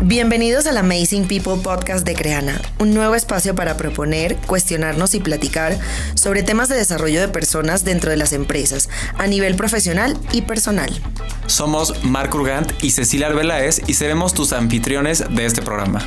Bienvenidos al Amazing People Podcast de Creana, un nuevo espacio para proponer, cuestionarnos y platicar sobre temas de desarrollo de personas dentro de las empresas, a nivel profesional y personal. Somos Marc Urgant y Cecilia Arbeláez y seremos tus anfitriones de este programa.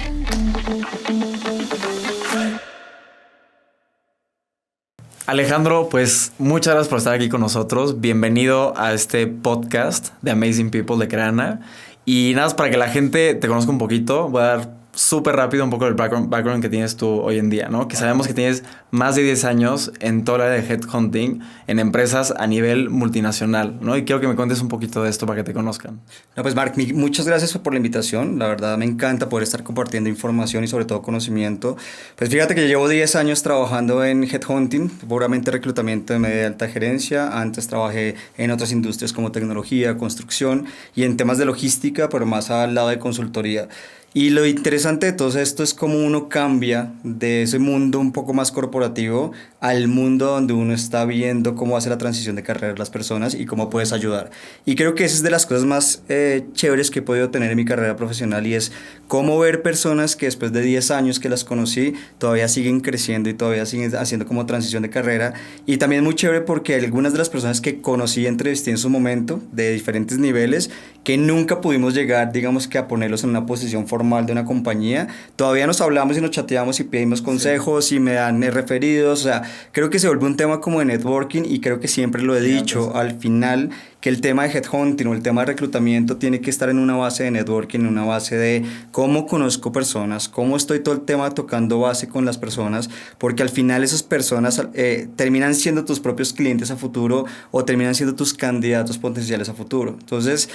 Alejandro, pues muchas gracias por estar aquí con nosotros. Bienvenido a este podcast de Amazing People de Creana. Y nada más para que la gente te conozca un poquito, voy a dar súper rápido un poco del background que tienes tú hoy en día, ¿no? Que sabemos que tienes más de 10 años en todo el área de headhunting en empresas a nivel multinacional, ¿no? Y quiero que me cuentes un poquito de esto para que te conozcan. No, pues Marc, muchas gracias por la invitación. La verdad me encanta poder estar compartiendo información y sobre todo conocimiento. Pues fíjate que yo llevo 10 años trabajando en headhunting, puramente reclutamiento de media y alta gerencia. Antes trabajé en otras industrias como tecnología, construcción y en temas de logística, pero más al lado de consultoría. Y lo interesante de todo esto es cómo uno cambia de ese mundo un poco más corporativo al mundo donde uno está viendo cómo hace la transición de carrera de las personas y cómo puedes ayudar. Y creo que esa es de las cosas más chéveres que he podido tener en mi carrera profesional y es cómo ver personas que después de 10 años que las conocí todavía siguen creciendo y todavía siguen haciendo como transición de carrera. Y también muy chévere porque algunas de las personas que conocí y entrevisté en su momento de diferentes niveles que nunca pudimos llegar, digamos que a ponerlos en una posición formal de una compañía, todavía nos hablamos y nos chateamos y pedimos consejos y me dan referidos. O sea, creo que se vuelve un tema como de networking y creo que siempre lo he dicho al final, que el tema de headhunting o el tema de reclutamiento tiene que estar en una base de networking, en una base de cómo conozco personas, cómo estoy todo el tema tocando base con las personas, porque al final esas personas terminan siendo tus propios clientes a futuro o terminan siendo tus candidatos potenciales a futuro. Entonces,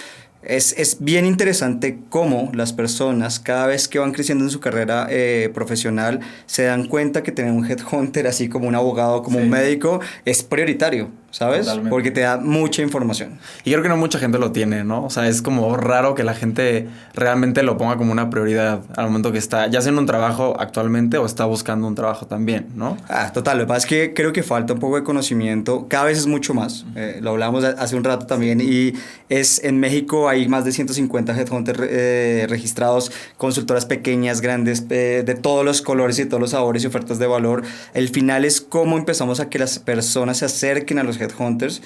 es bien interesante cómo las personas cada vez que van creciendo en su carrera profesional se dan cuenta que tener un headhunter así como un abogado, como un médico es prioritario, ¿sabes? Totalmente. Porque te da mucha información. Y creo que no mucha gente lo tiene, ¿no? O sea, es como raro que la gente realmente lo ponga como una prioridad al momento que está ya haciendo un trabajo actualmente o está buscando un trabajo también, ¿no? Total. Lo que pasa es que creo que falta un poco de conocimiento. Cada vez es mucho más. Lo hablamos hace un rato también y en México hay más de 150 headhunters registrados, consultoras pequeñas, grandes, de todos los colores y todos los sabores y ofertas de valor. El final es cómo empezamos a que las personas se acerquen a los headhunters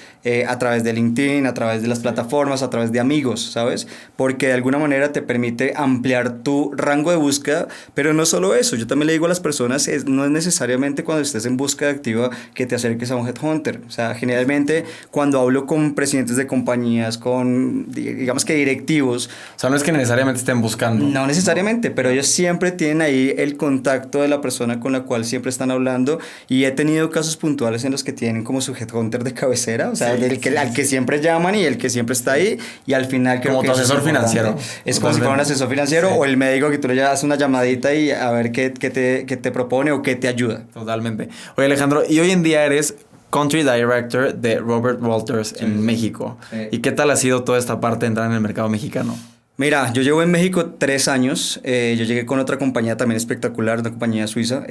a través de LinkedIn, a través de las plataformas, a través de amigos, ¿sabes? Porque de alguna manera te permite ampliar tu rango de búsqueda, pero no solo eso. Yo también le digo a las personas, no es necesariamente cuando estés en búsqueda activa que te acerques a un headhunter. O sea, generalmente cuando hablo con presidentes de compañías, con, digamos que directivos. O sea, no es que necesariamente estén buscando. No necesariamente, pero ellos siempre tienen ahí el contacto de la persona con la cual siempre están hablando y he tenido casos puntuales en los que tienen como su headhunter de cabecera, o sea, al que siempre llaman y el que siempre está ahí y al final creo como que tu asesor financiero. Es como si fuera un asesor financiero o el médico que tú le das una llamadita y a ver qué te propone o qué te ayuda. Totalmente. Oye, Alejandro, y hoy en día eres Country Director de Robert Walters en México. ¿Y qué tal ha sido toda esta parte de entrar en el mercado mexicano? Mira, yo llevo en México 3 años, yo llegué con otra compañía también espectacular, una compañía suiza,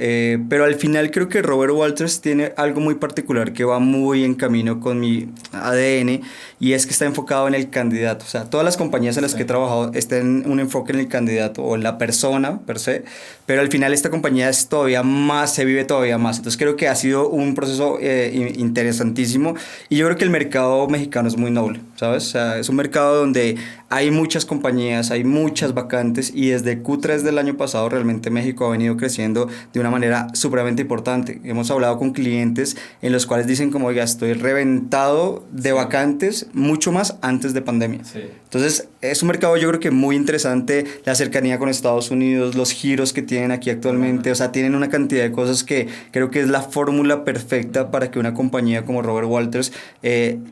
pero al final creo que Robert Walters tiene algo muy particular que va muy en camino con mi ADN y es que está enfocado en el candidato. O sea, todas las compañías en las que he trabajado están un enfoque en el candidato o en la persona per se, pero al final esta compañía es todavía más, se vive todavía más. Entonces creo que ha sido un proceso interesantísimo y yo creo que el mercado mexicano es muy noble, ¿sabes? O sea, es un mercado donde hay muchas compañías, hay muchas vacantes y desde Q3 del año pasado realmente México ha venido creciendo de una manera supremamente importante. Hemos hablado con clientes en los cuales dicen como, oiga, estoy reventado de vacantes mucho más antes de pandemia. Sí. Entonces es un mercado yo creo que muy interesante, la cercanía con Estados Unidos, los giros que tienen aquí actualmente, o sea, tienen una cantidad de cosas que creo que es la fórmula perfecta para que una compañía como Robert Walters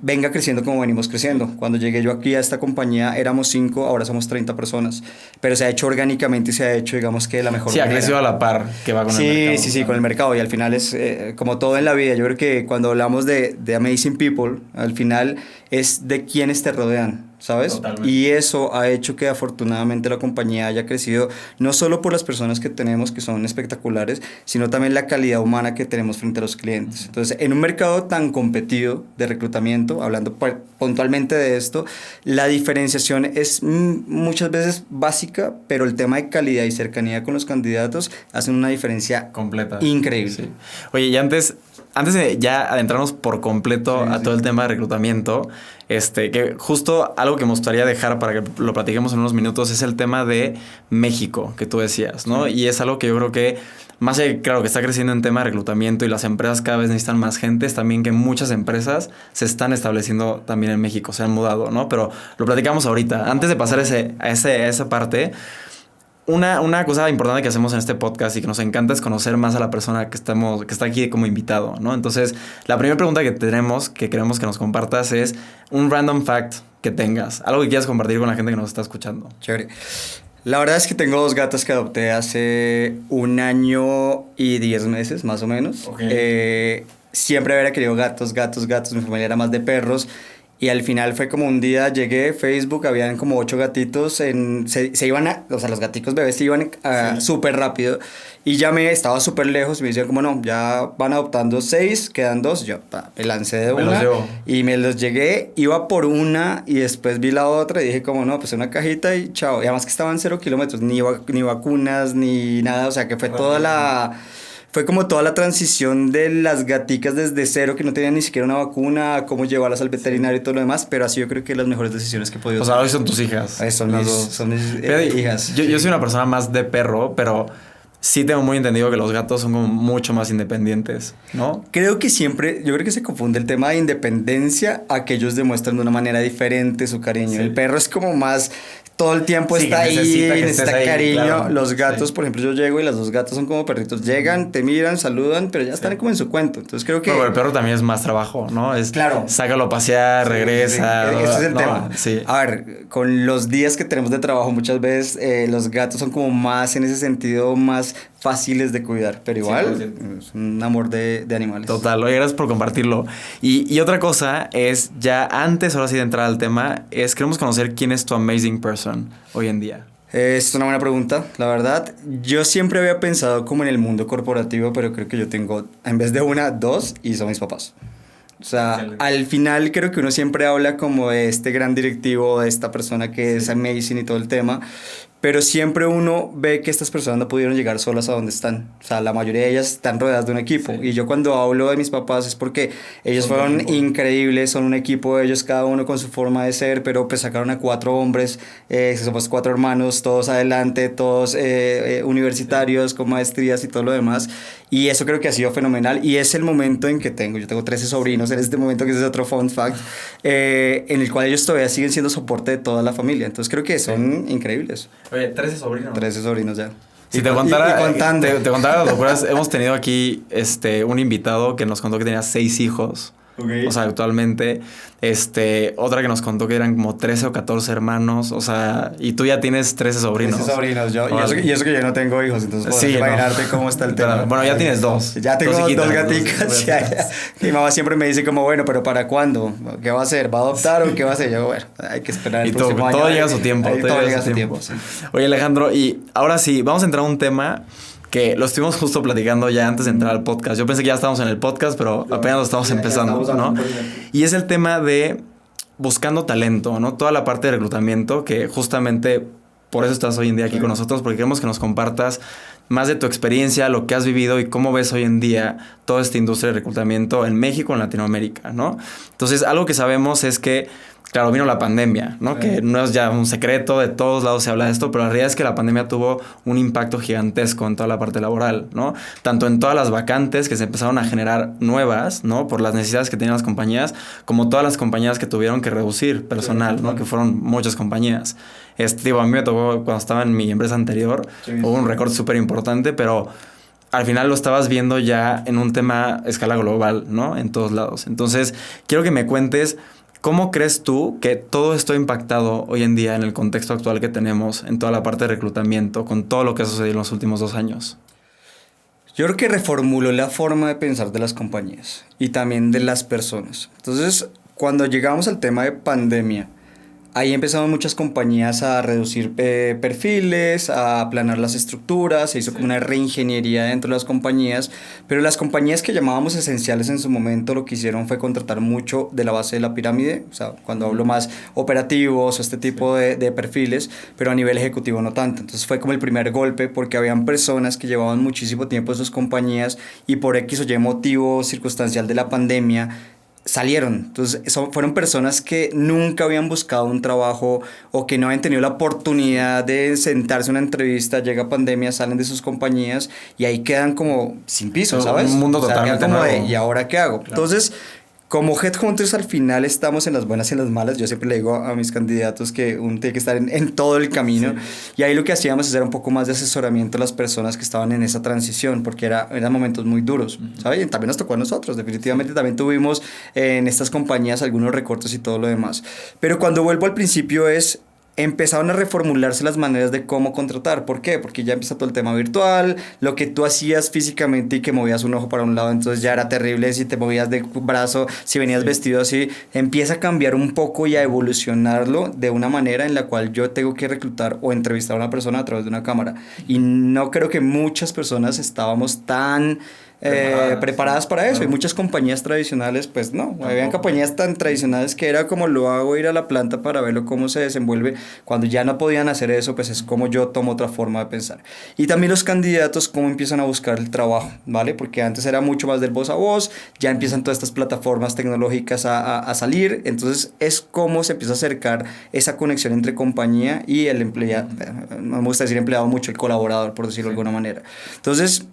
venga creciendo como venimos creciendo. Cuando llegué yo aquí a esta compañía éramos 5, ahora somos 30 personas, pero se ha hecho orgánicamente y se ha hecho, digamos que de la mejor manera. Sí, ha crecido a la par que va con el mercado. Sí, con el mercado y al final es como todo en la vida, yo creo que cuando hablamos de Amazing People, al final es de quienes te rodean. ¿sabes? Totalmente. Y eso ha hecho que afortunadamente la compañía haya crecido no solo por las personas que tenemos, que son espectaculares, sino también la calidad humana que tenemos frente a los clientes. Entonces, en un mercado tan competido de reclutamiento, hablando puntualmente de esto, la diferenciación es muchas veces básica, pero el tema de calidad y cercanía con los candidatos hacen una diferencia completa. Increíble. Sí. Oye, y antes de ya adentrarnos por completo a todo el tema de reclutamiento, que justo algo que me gustaría dejar para que lo platiquemos en unos minutos es el tema de México, que tú decías, ¿no? Y es algo que yo creo que, más allá, claro, que está creciendo en tema de reclutamiento y las empresas cada vez necesitan más gente, es también que muchas empresas se están estableciendo también en México, se han mudado, ¿no? Pero lo platicamos ahorita. Antes de pasar a esa parte, una cosa importante que hacemos en este podcast y que nos encanta es conocer más a la persona que está aquí como invitado, ¿no? Entonces, la primera pregunta que tenemos, que queremos que nos compartas, es un random fact que tengas. Algo que quieras compartir con la gente que nos está escuchando. Chévere. La verdad es que tengo 2 gatos que adopté hace 1 año y 10 meses, más o menos. Okay. Siempre había querido gatos. Mi familia era más de perros. Y al final fue como un día, llegué a Facebook, habían como 8 gatitos, se iban o sea, los gaticos bebés se iban súper rápido. Y ya estaba súper lejos y me decían como no, ya van adoptando 6, quedan 2. Yo me lancé de una y me los llegué, iba por una y después vi la otra y dije como no, pues una cajita y chao. Y además que estaban 0 kilómetros, ni vacunas, ni nada, o sea que fue Fue como toda la transición de las gaticas desde cero, que no tenían ni siquiera una vacuna, a cómo llevarlas al veterinario y todo lo demás, pero así yo creo que las mejores decisiones que he podido tomar. O sea, hoy son tus hijas. Son mis hijas. Yo soy una persona más de perro, pero sí tengo muy entendido que los gatos son como mucho más independientes, ¿no? Yo creo que se confunde el tema de independencia a que ellos demuestran de una manera diferente su cariño. Sí. El perro es como más... Todo el tiempo está ahí, necesita cariño. Claro. Los gatos, por ejemplo, yo llego y las 2 gatos son como perritos. Llegan, te miran, saludan, pero ya están como en su cuento. Entonces creo que... Pero el perro también es más trabajo, ¿no? Claro. Sácalo a pasear, regresa. Sí. Ese es el tema. Sí. A ver, con los días que tenemos de trabajo, muchas veces los gatos son como más, en ese sentido, más fáciles de cuidar. Pero igual, es un amor de animales. Total, oye, gracias por compartirlo. Y otra cosa es, ya antes, ahora sí de entrar al tema, queremos conocer quién es tu amazing person hoy en día. Es una buena pregunta, la verdad. Yo siempre había pensado como en el mundo corporativo, pero creo que yo tengo, en vez de 1, 2, y son mis papás. O sea, excelente. Al final creo que uno siempre habla como de este gran directivo, de esta persona que es amazing y todo el tema, pero siempre uno ve que estas personas no pudieron llegar solas a donde están. O sea, la mayoría de ellas están rodeadas de un equipo. Sí. Y yo cuando hablo de mis papás es porque ellos fueron increíbles, son un equipo, ellos cada uno con su forma de ser, pero pues sacaron a 4 hombres, somos 4 hermanos, todos adelante, todos universitarios, con maestrías y todo lo demás. Y eso creo que ha sido fenomenal. Y es el momento en que yo tengo 13 sobrinos en este momento, que es otro fun fact, en el cual ellos todavía siguen siendo soporte de toda la familia. Entonces creo que son increíbles. Oye, 13 sobrinos. 13 sobrinos ya. Si te contara, te contara las locuras, hemos tenido aquí un invitado que nos contó que tenía 6 hijos. Okay. O sea, actualmente, otra que nos contó que eran como 13 o 14 hermanos, o sea, y tú ya tienes 13 sobrinos. 13 sobrinos, y eso que yo no tengo hijos, entonces puedes imaginarte cómo está el tema. Bueno, ya tienes 2. Ya tengo 2 gaticas. Mi mamá siempre me dice como, bueno, pero ¿para cuándo? ¿Qué va a hacer? ¿Va a adoptar o qué va a hacer? Yo, bueno, hay que esperar el próximo año. Todo llega a su tiempo. Todo llega a su tiempo, sí. Oye, Alejandro, y ahora sí, vamos a entrar a un tema que lo estuvimos justo platicando ya antes de entrar al podcast. Yo pensé que ya estábamos en el podcast, pero apenas lo estamos empezando, ¿no? Y es el tema de buscando talento, ¿no? Toda la parte de reclutamiento, que justamente por eso estás hoy en día aquí con nosotros, porque queremos que nos compartas más de tu experiencia, lo que has vivido y cómo ves hoy en día toda esta industria de reclutamiento en México, en Latinoamérica, ¿no? Entonces, algo que sabemos es que, claro, vino la pandemia, ¿no? Que no es ya un secreto, de todos lados se habla de esto, pero la realidad es que la pandemia tuvo un impacto gigantesco en toda la parte laboral, ¿no? Tanto en todas las vacantes que se empezaron a generar nuevas, ¿no? Por las necesidades que tenían las compañías, como todas las compañías que tuvieron que reducir personal, ¿no? Que fueron muchas compañías. A mí me tocó cuando estaba en mi empresa anterior, hubo un recorte súper importante, pero al final lo estabas viendo ya en un tema a escala global, ¿no? En todos lados. Entonces, quiero que me cuentes ¿cómo crees tú que todo esto ha impactado hoy en día en el contexto actual que tenemos en toda la parte de reclutamiento, con todo lo que ha sucedido en los últimos 2 años? Yo creo que reformuló la forma de pensar de las compañías y también de las personas. Entonces, cuando llegamos al tema de pandemia, Ahí empezaron muchas compañías a reducir perfiles, a aplanar las estructuras, se hizo como una reingeniería dentro de las compañías, pero las compañías que llamábamos esenciales en su momento lo que hicieron fue contratar mucho de la base de la pirámide, o sea, cuando hablo más operativos o este tipo de perfiles, pero a nivel ejecutivo no tanto. Entonces fue como el primer golpe porque habían personas que llevaban muchísimo tiempo en sus compañías y por X o Y motivo circunstancial de la pandemia salieron. Entonces fueron personas que nunca habían buscado un trabajo o que no habían tenido la oportunidad de sentarse a una entrevista, llega pandemia, salen de sus compañías y ahí quedan como sin piso, ¿sabes? Un mundo totalmente como nuevo. ¿y ahora qué hago? Claro. Entonces, como headhunters al final estamos en las buenas y en las malas. Yo siempre le digo a mis candidatos que uno tiene que estar en todo el camino. Sí. Y ahí lo que hacíamos era un poco más de asesoramiento a las personas que estaban en esa transición, porque eran momentos muy duros, ¿sabes? Y también nos tocó a nosotros, definitivamente también tuvimos en estas compañías algunos recortes y todo lo demás. Pero cuando vuelvo al principio empezaron a reformularse las maneras de cómo contratar. ¿Por qué? Porque ya empieza todo el tema virtual, lo que tú hacías físicamente y que movías un ojo para un lado, entonces ya era terrible si te movías de brazo, si venías vestido así, empieza a cambiar un poco y a evolucionarlo de una manera en la cual yo tengo que reclutar o entrevistar a una persona a través de una cámara. Y no creo que muchas personas estábamos tan preparadas para eso. Y muchas compañías tradicionales, pues no, habían compañías tan tradicionales que era como lo hago, ir a la planta para verlo cómo se desenvuelve. Cuando ya no podían hacer eso, pues es como yo tomo otra forma de pensar. Y también los candidatos cómo empiezan a buscar el trabajo, ¿vale? Porque antes era mucho más del voz a voz, ya empiezan todas estas plataformas tecnológicas a salir, entonces es como se empieza a acercar esa conexión entre compañía y el empleado, no me gusta decir empleado mucho, el colaborador, por decirlo de alguna manera. Entonces,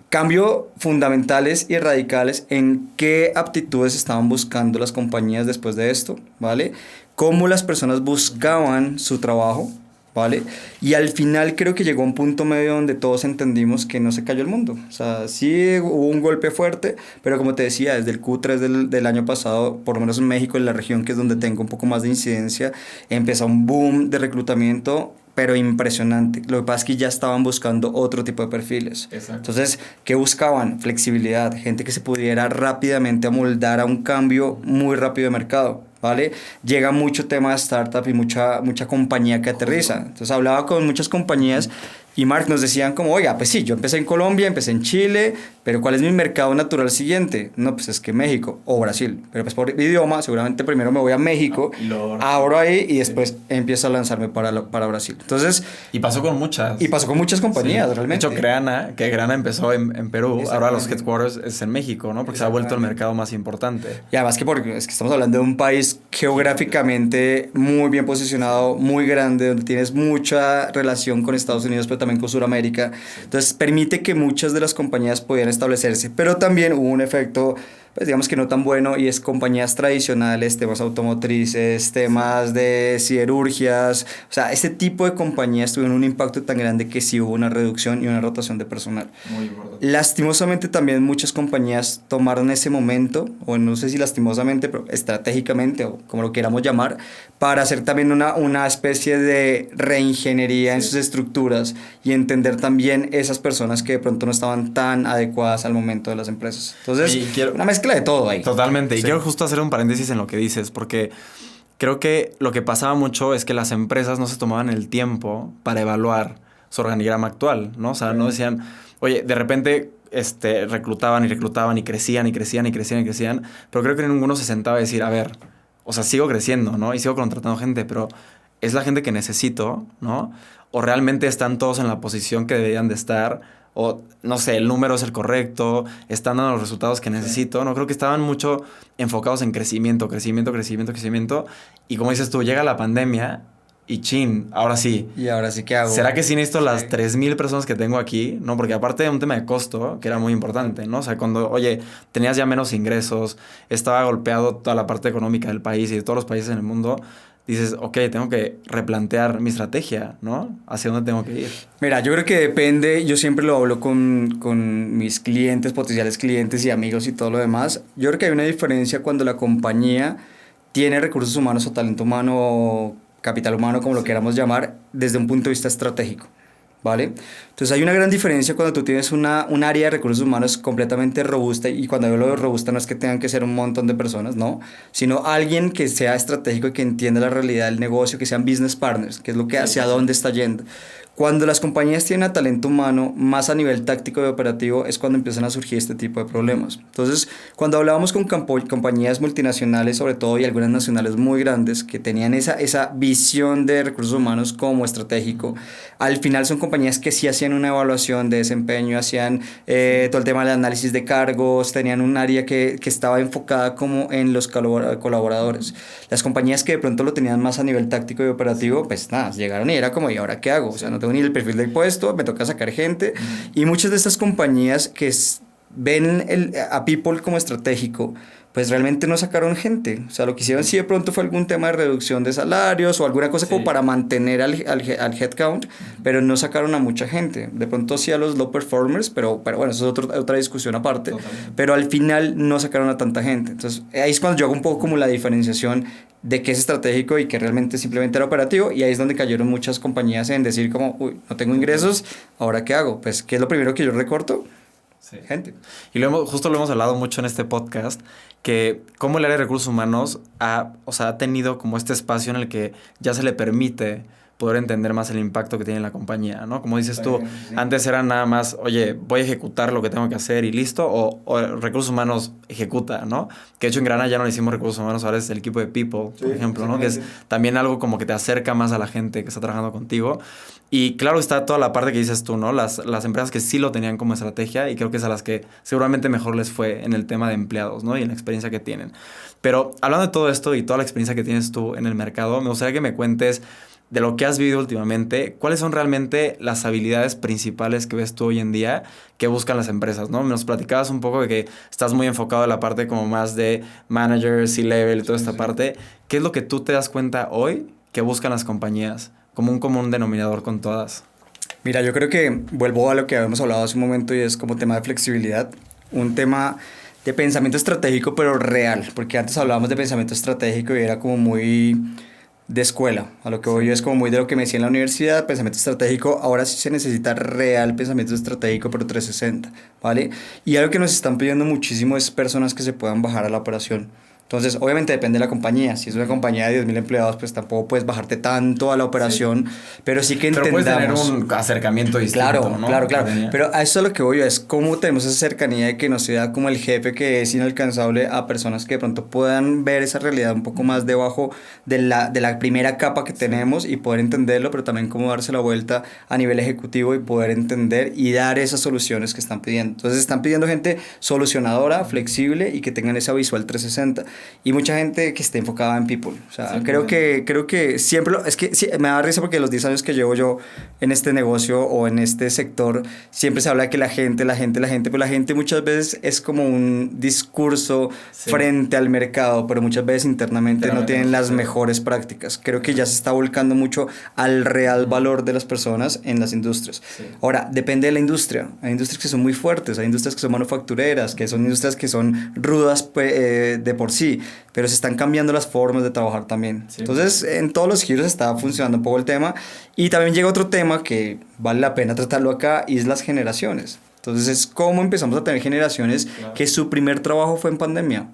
cambio fundamentales y radicales en qué aptitudes estaban buscando las compañías después de esto, ¿vale? Cómo las personas buscaban su trabajo, ¿vale? Y al final creo que llegó un punto medio donde todos entendimos que no se cayó el mundo. O sea, sí hubo un golpe fuerte, pero como te decía, desde el Q3 del año pasado, por lo menos en México, en la región que es donde tengo un poco más de incidencia, empezó un boom de reclutamiento, pero impresionante. Lo que pasa es que ya estaban buscando otro tipo de perfiles. Exacto. Entonces, ¿qué buscaban? Flexibilidad, gente que se pudiera rápidamente amoldar a un cambio muy rápido de mercado, ¿vale? Llega mucho tema de startup y mucha compañía que aterriza. Entonces, hablaba con muchas compañías y Mark nos decían como, oiga, pues sí, yo empecé en Colombia, empecé en Chile, pero ¿cuál es mi mercado natural siguiente? No, pues es que México o Brasil. Pero pues por idioma, seguramente primero me voy a México, abro ahí y después empiezo a lanzarme para Brasil. Entonces... Y pasó con muchas. Y pasó con muchas compañías, realmente. De hecho, Creana empezó en Perú, ahora los headquarters es en México, ¿no? Porque se ha vuelto el mercado más importante. Y además porque es que estamos hablando de un país geográficamente muy bien posicionado, muy grande, donde tienes mucha relación con Estados Unidos, pero también con Sudamérica. Entonces permite que muchas de las compañías pudieran establecerse, pero también hubo un efecto, pues digamos que no tan bueno, y es compañías tradicionales, temas automotrices, temas de siderurgias, o sea, este tipo de compañías tuvieron un impacto tan grande que sí hubo una reducción y una rotación de personal. Muy importante. Lastimosamente también muchas compañías tomaron ese momento, o no sé si lastimosamente, pero estratégicamente, o como lo queramos llamar, para hacer también una especie de reingeniería en sus estructuras y entender también esas personas que de pronto no estaban tan adecuadas al momento de las empresas. Entonces, una mezcla de todo ahí. Totalmente. Sí. Y quiero justo hacer un paréntesis en lo que dices, porque creo que lo que pasaba mucho es que las empresas no se tomaban el tiempo para evaluar su organigrama actual, ¿no? O sea, no decían, oye, de repente reclutaban y crecían, pero creo que ninguno se sentaba a decir, a ver, o sea, sigo creciendo, ¿no? Y sigo contratando gente, pero ¿es la gente que necesito, no? ¿O realmente están todos en la posición que deberían de estar? O, no sé, el número es el correcto, están dando los resultados que necesito. No, creo que estaban mucho enfocados en crecimiento. Y como dices tú, llega la pandemia y chin, ahora sí. ¿Y ahora sí qué hago? ¿Será que sí necesito las 3,000 personas que tengo aquí? No, porque aparte de un tema de costo, que era muy importante, ¿no? O sea, cuando, oye, tenías ya menos ingresos, estaba golpeado toda la parte económica del país y de todos los países en el mundo, dices, ok, tengo que replantear mi estrategia, ¿no? ¿Hacia dónde tengo que ir? Mira, yo creo que depende, yo siempre lo hablo con mis clientes, potenciales clientes y amigos y todo lo demás. Yo creo que hay una diferencia cuando la compañía tiene recursos humanos o talento humano o capital humano, como lo queramos llamar, desde un punto de vista estratégico, ¿vale? Entonces hay una gran diferencia cuando tú tienes un área de recursos humanos completamente robusta, y cuando yo lo de robusta no es que tengan que ser un montón de personas, no, sino alguien que sea estratégico y que entienda la realidad del negocio, que sean business partners, que es lo que hacia dónde está yendo. Cuando las compañías tienen a talento humano, más a nivel táctico y operativo, es cuando empiezan a surgir este tipo de problemas. Entonces, cuando hablábamos con compañías multinacionales, sobre todo, y algunas nacionales muy grandes, que tenían esa visión de recursos humanos como estratégico, al final son compañías que sí hacían una evaluación de desempeño, hacían todo el tema del análisis de cargos, tenían un área que estaba enfocada como en los colaboradores. Las compañías que de pronto lo tenían más a nivel táctico y operativo, pues nada, llegaron y era como, ¿y ahora qué hago? O sea, no tengo ni el perfil del puesto, me toca sacar gente. Y muchas de estas compañías que ven a People como estratégico, pues realmente no sacaron gente. O sea, lo que hicieron sí de pronto fue algún tema de reducción de salarios o alguna cosa como para mantener al headcount, pero no sacaron a mucha gente. De pronto sí a los low performers, pero bueno, eso es otra discusión aparte. Totalmente. Pero al final no sacaron a tanta gente. Entonces ahí es cuando yo hago un poco como la diferenciación de qué es estratégico y qué realmente simplemente era operativo, y ahí es donde cayeron muchas compañías en decir como, uy, no tengo ingresos, ¿ahora qué hago? Pues, ¿qué es lo primero que yo recorto? Sí. Gente. Y justo lo hemos hablado mucho en este podcast, que cómo el área de recursos humanos ha tenido como este espacio en el que ya se le permite poder entender más el impacto que tiene la compañía, ¿no? Como dices tú, sí. Antes era nada más, oye, voy a ejecutar lo que tengo que hacer y listo, o recursos humanos ejecuta, ¿no? Que de hecho en Grana ya no le hicimos recursos humanos, ahora es el equipo de People, por ejemplo, ¿no? Que es también algo como que te acerca más a la gente que está trabajando contigo. Y claro, está toda la parte que dices tú, ¿no? Las empresas que sí lo tenían como estrategia, y creo que es a las que seguramente mejor les fue en el tema de empleados, ¿no? Y en la experiencia que tienen. Pero hablando de todo esto y toda la experiencia que tienes tú en el mercado, me gustaría que me cuentes de lo que has vivido últimamente, ¿cuáles son realmente las habilidades principales que ves tú hoy en día que buscan las empresas, ¿no? Nos platicabas un poco de que estás muy enfocado en la parte como más de manager, C-level y toda esta parte. ¿Qué es lo que tú te das cuenta hoy que buscan las compañías como un común denominador con todas? Mira, yo creo que vuelvo a lo que habíamos hablado hace un momento, y es como tema de flexibilidad, un tema de pensamiento estratégico pero real, porque antes hablábamos de pensamiento estratégico y era como muy de escuela, a lo que voy yo es como muy de lo que me decía en la universidad, pensamiento estratégico. Ahora sí se necesita real pensamiento estratégico, pero 360, ¿vale? Y algo que nos están pidiendo muchísimo es personas que se puedan bajar a la operación. Entonces, obviamente depende de la compañía. Si es una compañía de 10.000 empleados, pues tampoco puedes bajarte tanto a la operación, pero sí que entendamos. Pero puedes tener un acercamiento distinto, claro, ¿no? Claro. Pero a eso es lo que voy yo, es cómo tenemos esa cercanía de que no sea como el jefe que es inalcanzable a personas que de pronto puedan ver esa realidad un poco más debajo de la primera capa que tenemos y poder entenderlo, pero también cómo darse la vuelta a nivel ejecutivo y poder entender y dar esas soluciones que están pidiendo. Entonces están pidiendo gente solucionadora, flexible y que tengan esa visual 360. Y mucha gente que esté enfocada en people. O sea, creo que siempre es que sí, me da risa porque los 10 años que llevo yo en este negocio o en este sector, siempre se habla de que la gente, pero la gente muchas veces es como un discurso frente al mercado, pero muchas veces internamente no tienen las mejores prácticas. Creo que ya se está volcando mucho al real valor de las personas en las industrias. Ahora, depende de la industria. Hay industrias que son muy fuertes, hay industrias que son manufactureras, que son industrias que son rudas de por sí, pero se están cambiando las formas de trabajar también. Entonces, en todos los giros está funcionando un poco el tema. Y también llega otro tema que vale la pena tratarlo acá, y es las generaciones. Entonces, es cómo empezamos a tener generaciones que su primer trabajo fue en pandemia,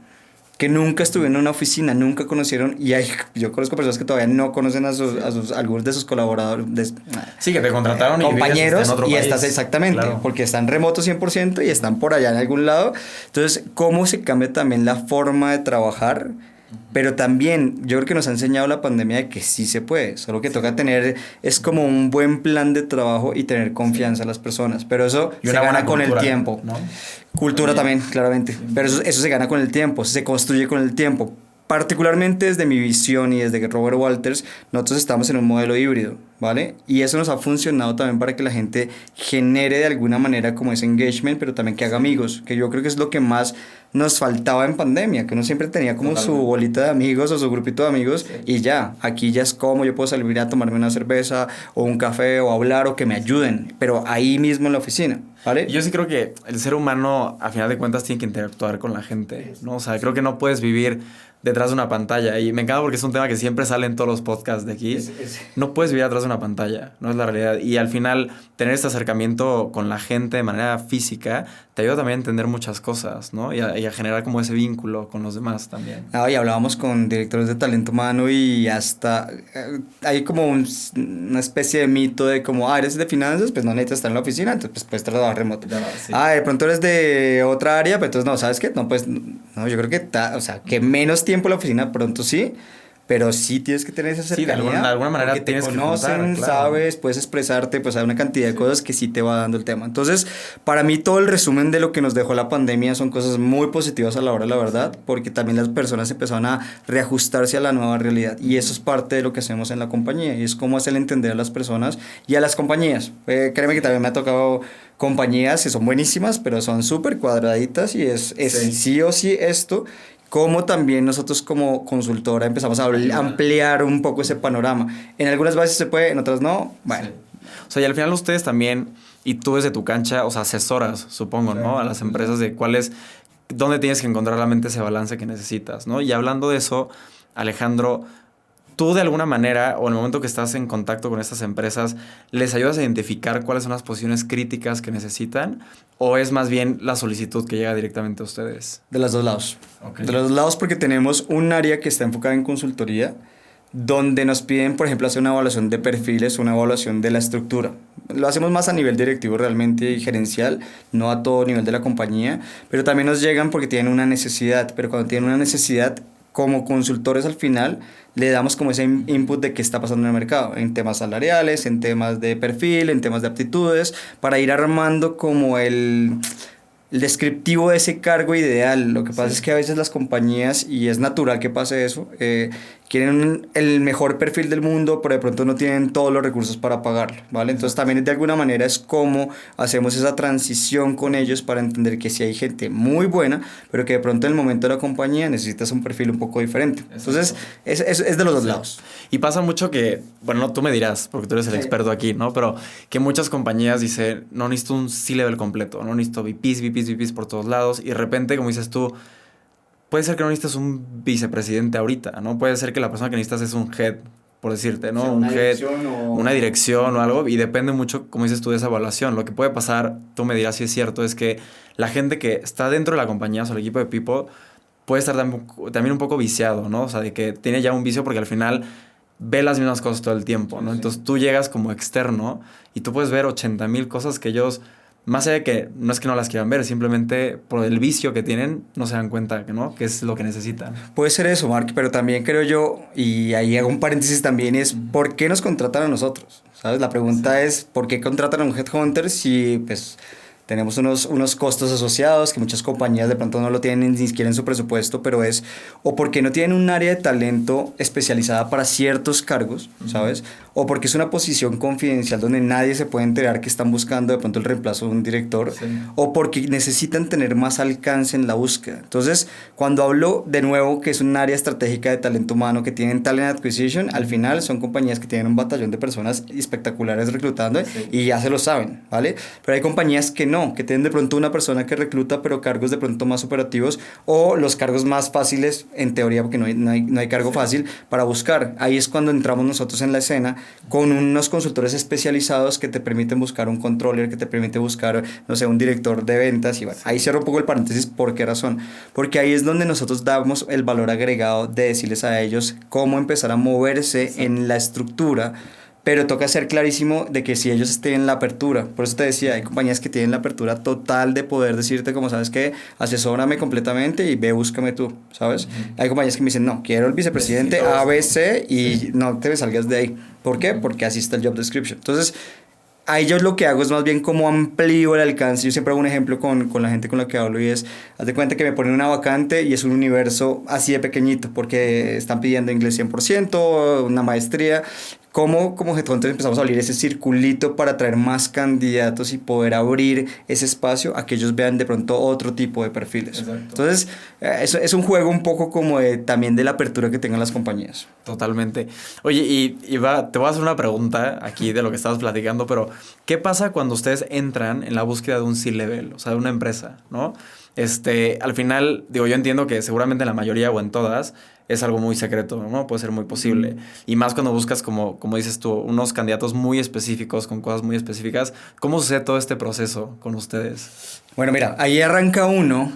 que nunca estuvieron en una oficina, nunca conocieron, y yo conozco personas que todavía no conocen a algunos de sus colaboradores. Sí, que te contrataron compañeros, en otro y país. Estás exactamente, claro. Porque están remotos 100% y están por allá en algún lado. Entonces, ¿cómo se cambia también la forma de trabajar? Pero también yo creo que nos ha enseñado la pandemia de que sí se puede, solo que toca tener, es como un buen plan de trabajo y tener confianza en las personas, pero eso se gana con el tiempo, ¿no? Cultura también, claramente, pero eso se gana con el tiempo, se construye con el tiempo. Particularmente desde mi visión y desde Robert Walters, nosotros estamos en un modelo híbrido, ¿vale? Y eso nos ha funcionado también para que la gente genere de alguna manera como ese engagement, pero también que haga amigos, que yo creo que es lo que más nos faltaba en pandemia, que uno siempre tenía como su bolita de amigos o su grupito de amigos, y ya, aquí ya es como yo puedo salir a tomarme una cerveza o un café o hablar o que me ayuden, pero ahí mismo en la oficina, ¿vale? Yo sí creo que el ser humano, a final de cuentas, tiene que interactuar con la gente, ¿no? O sea, creo que no puedes vivir detrás de una pantalla, y me encanta porque es un tema que siempre sale en todos los podcasts de aquí. No puedes vivir detrás de una pantalla, no es la realidad. Y al final, tener este acercamiento con la gente de manera física te ayuda también a entender muchas cosas, ¿no? Y a generar como ese vínculo con los demás también. Y hablábamos con directores de talento humano y hasta hay como una especie de mito de como, eres de finanzas, pues no necesitas estar en la oficina, entonces pues puedes trabajar remoto. Claro, sí. De pronto eres de otra área, pero entonces no, ¿sabes qué? No, pues no, yo creo que, o sea, que menos tiempo en la oficina pronto sí. Pero sí tienes que tener esa cercanía. Sí, de alguna manera porque tienes te conocen, que juntar, claro. sabes, puedes expresarte, pues hay una cantidad de cosas que sí te va dando el tema. Entonces, para mí todo el resumen de lo que nos dejó la pandemia son cosas muy positivas a la hora, la verdad, porque también las personas empezaron a reajustarse a la nueva realidad y eso es parte de lo que hacemos en la compañía y es cómo hacer entender a las personas y a las compañías. Créeme que también me ha tocado compañías que son buenísimas, pero son súper cuadraditas y es sí o sí esto. Como también nosotros como consultora empezamos a ampliar un poco ese panorama. En algunas bases se puede, en otras no. Bueno. Sí. O sea, y al final ustedes también, y tú desde tu cancha, o sea, asesoras, supongo, ¿no? A las empresas de dónde tienes que encontrar realmente ese balance que necesitas, ¿no? Y hablando de eso, Alejandro, tú de alguna manera, o en el momento que estás en contacto con estas empresas, ¿les ayudas a identificar cuáles son las posiciones críticas que necesitan? ¿O es más bien la solicitud que llega directamente a ustedes? De los dos lados. Okay. De los dos lados porque tenemos un área que está enfocada en consultoría, donde nos piden, por ejemplo, hacer una evaluación de perfiles, una evaluación de la estructura. Lo hacemos más a nivel directivo realmente y gerencial, no a todo nivel de la compañía, pero también nos llegan porque tienen una necesidad, pero cuando tienen una necesidad, como consultores al final le damos como ese input de qué está pasando en el mercado, en temas salariales, en temas de perfil, en temas de aptitudes, para ir armando como el descriptivo de ese cargo ideal. Lo que pasa es que a veces las compañías, y es natural que pase eso, quieren el mejor perfil del mundo, pero de pronto no tienen todos los recursos para pagarlo, ¿vale? Entonces también de alguna manera es como hacemos esa transición con ellos para entender que sí hay gente muy buena, pero que de pronto en el momento de la compañía necesitas un perfil un poco diferente. Entonces es de los dos lados. Y pasa mucho que, bueno, no, tú me dirás, porque tú eres el experto aquí, ¿no? Pero que muchas compañías dicen, no necesito un C-level completo, no necesito VPs por todos lados, y de repente, como dices tú, puede ser que no necesites un vicepresidente ahorita, ¿no? Puede ser que la persona que necesitas es un head, por decirte, ¿no? O sea, un head, una dirección o algo, y depende mucho, como dices tú, de esa evaluación. Lo que puede pasar, tú me dirás si es cierto, es que la gente que está dentro de la compañía, o sea, el equipo de people, puede estar también un poco viciado, ¿no? O sea, de que tiene ya un vicio porque al final ve las mismas cosas todo el tiempo, ¿no? Sí. Entonces tú llegas como externo y tú puedes ver 80,000 cosas que ellos, más allá de que no es que no las quieran ver, simplemente por el vicio que tienen no se dan cuenta, ¿no? Que es lo que necesitan. Puede ser eso, Mark, pero también creo yo, y ahí hago un paréntesis también, es ¿por qué nos contratan a nosotros? ¿Sabes? La pregunta es ¿por qué contratan a un headhunter si pues tenemos unos costos asociados que muchas compañías de pronto no lo tienen ni siquiera en su presupuesto, pero es o porque no tienen un área de talento especializada para ciertos cargos, ¿sabes? O porque es una posición confidencial donde nadie se puede enterar que están buscando de pronto el reemplazo de un director, sí. O porque necesitan tener más alcance en la búsqueda. Entonces, cuando hablo de nuevo que es un área estratégica de talento humano, que tienen talent acquisition, al final son compañías que tienen un batallón de personas espectaculares reclutando, sí. Y ya se lo saben, ¿vale? Pero hay compañías que no, que tienen de pronto una persona que recluta, pero cargos de pronto más operativos o los cargos más fáciles, en teoría, porque no hay cargo sí. Fácil para buscar. Ahí es cuando entramos nosotros en la escena con unos consultores especializados que te permiten buscar un controller, que te permite buscar, no sé, un director de ventas y bueno, ahí cierro un poco el paréntesis. ¿Por qué razón? Porque ahí es donde nosotros damos el valor agregado de decirles a ellos cómo empezar a moverse sí. En la estructura. Pero toca ser clarísimo de que si ellos tienen la apertura, por eso te decía, hay compañías que tienen la apertura total de poder decirte como sabes que asesórame completamente y ve, búscame tú, ¿sabes? Hay compañías que me dicen, no, quiero el vicepresidente ABC y sí. No te me salgas de ahí. ¿Por qué? Porque así está el job description. Entonces, ahí yo lo que hago es más bien como amplío el alcance. Yo siempre hago un ejemplo con la gente con la que hablo y es, haz de cuenta que me ponen una vacante y es un universo así de pequeñito porque están pidiendo inglés 100%, una maestría. ¿Cómo como headhunter empezamos a abrir ese circulito para traer más candidatos y poder abrir ese espacio a que ellos vean de pronto otro tipo de perfiles? Exacto. Entonces, eso es un juego un poco como también de la apertura que tengan las compañías. Totalmente. Oye, te voy a hacer una pregunta aquí de lo que estabas platicando, pero ¿qué pasa cuando ustedes entran en la búsqueda de un C-level, o sea, de una empresa, ¿no? Al final, digo, yo entiendo que seguramente en la mayoría o en todas es algo muy secreto, ¿no? Puede ser muy posible. Y más cuando buscas, como dices tú, unos candidatos muy específicos, con cosas muy específicas. ¿Cómo sucede todo este proceso con ustedes? Bueno, mira, ahí arranca uno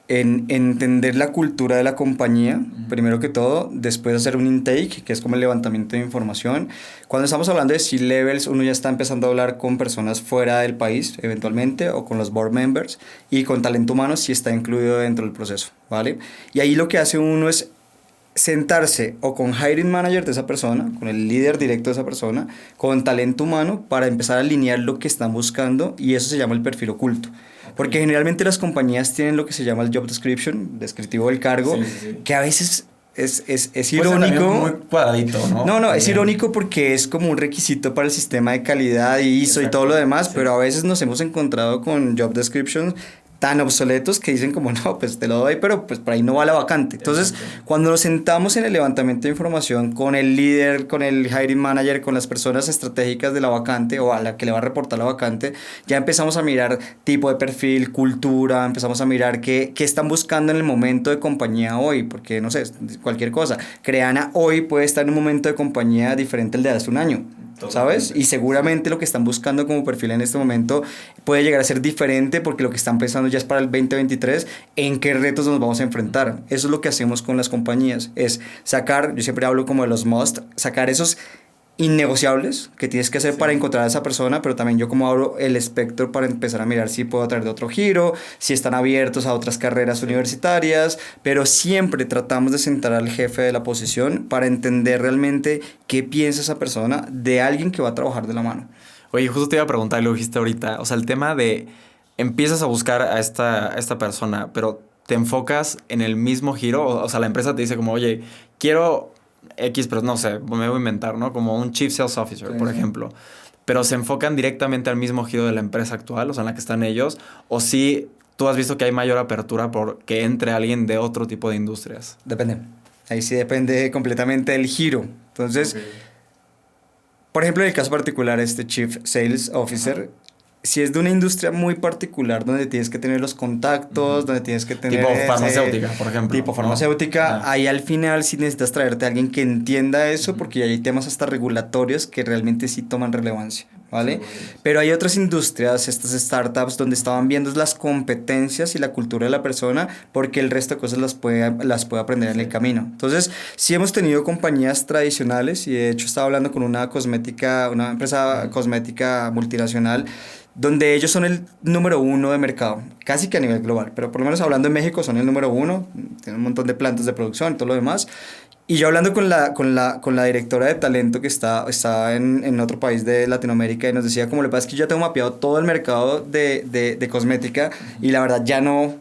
en entender la cultura de la compañía, primero que todo, después hacer un intake, que es como el levantamiento de información. Cuando estamos hablando de C-levels, uno ya está empezando a hablar con personas fuera del país, eventualmente, o con los board members, y con talento humano si está incluido dentro del proceso, ¿vale? Y ahí lo que hace uno es sentarse o con hiring manager de esa persona, con el líder directo de esa persona, con talento humano para empezar a alinear lo que están buscando, y eso se llama el perfil oculto. Porque generalmente las compañías tienen lo que se llama el job description, descriptivo del cargo, que a veces es irónico. Muy cuadradito, ¿no? No, es irónico porque es como un requisito para el sistema de calidad y ISO y todo lo demás, pero a veces nos hemos encontrado con job descriptions tan obsoletos que dicen como, no, pues te lo doy, pero pues por ahí no va la vacante. Entonces, cuando nos sentamos en el levantamiento de información con el líder, con el hiring manager, con las personas estratégicas de la vacante o a la que le va a reportar la vacante, ya empezamos a mirar tipo de perfil, cultura, empezamos a mirar qué están buscando en el momento de compañía hoy, porque no sé, cualquier cosa. Creana hoy puede estar en un momento de compañía diferente al de hace un año, ¿sabes? Y seguramente lo que están buscando como perfil en este momento puede llegar a ser diferente porque lo que están pensando ya es para el 2023, en qué retos nos vamos a enfrentar. Eso es lo que hacemos con las compañías, es sacar, yo siempre hablo como de los must, sacar esos innegociables que tienes que hacer para encontrar a esa persona, pero también yo como abro el espectro para empezar a mirar si puedo traer de otro giro, si están abiertos a otras carreras universitarias, pero siempre tratamos de sentar al jefe de la posición para entender realmente qué piensa esa persona de alguien que va a trabajar de la mano. Oye, justo te iba a preguntar, lo dijiste ahorita, o sea, el tema de empiezas a buscar a esta persona, pero te enfocas en el mismo giro, o sea, la empresa te dice como, oye, quiero X, pero no sé, me voy a inventar, ¿no? Como un Chief Sales Officer, por ejemplo. Pero se enfocan directamente al mismo giro de la empresa actual, o sea, en la que están ellos, o si tú has visto que hay mayor apertura por que entre alguien de otro tipo de industrias. Depende. Ahí sí depende completamente del giro. Entonces, por ejemplo, en el caso particular, este Chief Sales Officer, si es de una industria muy particular donde tienes que tener los contactos, donde tienes que tener... Tipo farmacéutica, por ejemplo. Tipo farmacéutica. ¿No? Ahí al final sí necesitas traerte a alguien que entienda eso, porque hay temas hasta regulatorios que realmente sí toman relevancia, ¿vale? Pero hay otras industrias, estas startups, donde estaban viendo las competencias y la cultura de la persona, porque el resto de cosas las puede aprender en el camino. Entonces, sí hemos tenido compañías tradicionales, y de hecho estaba hablando con una empresa cosmética multinacional, donde ellos son el número 1 de mercado, casi que a nivel global, pero por lo menos hablando en México son el número 1, tienen un montón de plantas de producción y todo lo demás. Y yo hablando con la directora de talento que está en otro país de Latinoamérica, y nos decía, como le pasa es que yo ya tengo mapeado todo el mercado de cosmética, y la verdad ya no